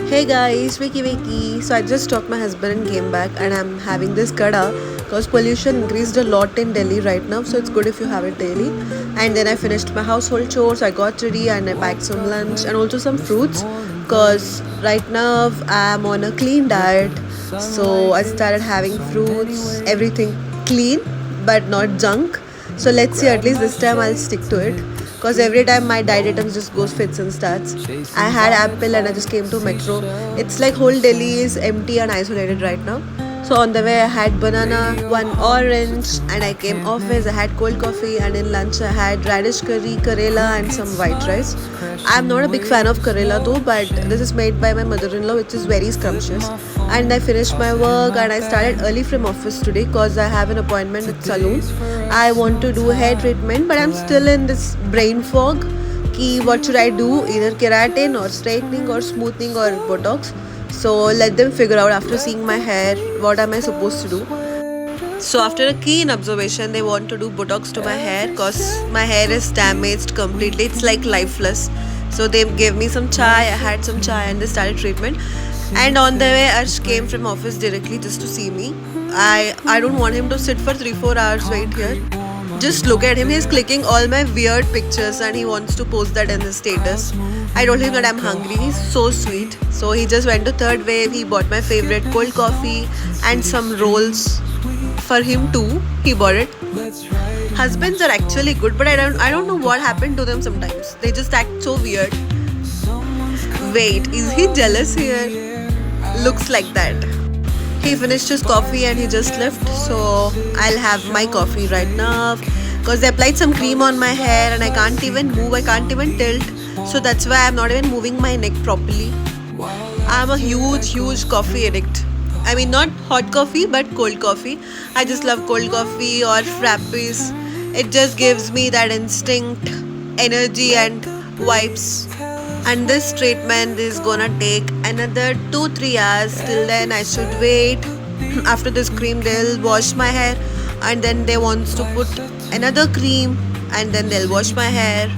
Hey guys, Vicky. So I just talked my husband and came back, and I'm having this kada because pollution increased a lot in Delhi right now. So it's good if you have it daily. And then I finished my household chores. I got ready and I packed some lunch and also some fruits because right now I'm on a clean diet. So I started having fruits, everything clean but not junk. So let's see, at least this time I'll stick to it because every time my diet items just goes fits and starts. I had apple and I just came to metro. It's like whole Delhi is empty and isolated right now. So on the way I had banana, one orange, and I came office. I had cold coffee, and in lunch I had radish curry, karela, and some white rice. I'm not a big fan of karela though, but this is made by my mother-in-law, which is very scrumptious. And I finished my work and I started early from office today because I have an appointment at salon. I want to do hair treatment, but I'm still in this brain fog. Ki what should I do? Either keratin or straightening or smoothing or botox. So let them figure out after seeing my hair what am I supposed to do. So after a keen observation, they want to do botox to my hair because my hair is damaged completely. It's like lifeless. So they gave me some chai. I had some chai and they started treatment. And on the way, Arsh came from office directly just to see me. I don't want him to sit for 3-4 hours wait here. Just look at him, he's clicking all my weird pictures and he wants to post that in his status. I told him that I'm hungry, he's so sweet. So he just went to third wave, he bought my favorite cold coffee and some rolls for him too. He bought it. Husbands are actually good, but I don't know what happened to them sometimes. They just act so weird. Wait, is he jealous here? Looks like that. He finished his coffee and he just left, so I'll have my coffee right now because they applied some cream on my hair and I can't even move, I can't even tilt, so that's why I'm not even moving my neck properly. I'm a huge coffee addict. I mean, not hot coffee but cold coffee. I just love cold coffee or frappes. It just gives me that instinct, energy and vibes. And this treatment is gonna take another 2-3 hours. Till then I should wait. After this cream they'll wash my hair and then they want to put another cream and then they'll wash my hair.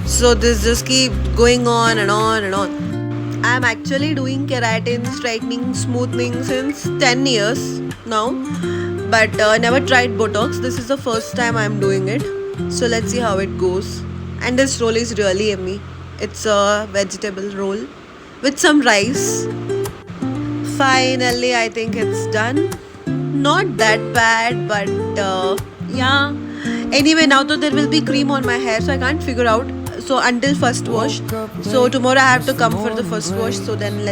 So this just keep going on and on and on. I'm actually doing keratin, straightening, smoothing since 10 years now, but never tried botox. This is the first time I'm doing it. So let's see how it goes. And this roll is really yummy. It's a vegetable roll with some rice. Finally, I think it's done. Not that bad, but yeah. Anyway, now though there will be cream on my hair, so I can't figure out. So until first wash. So tomorrow I have to come for the first wash. So then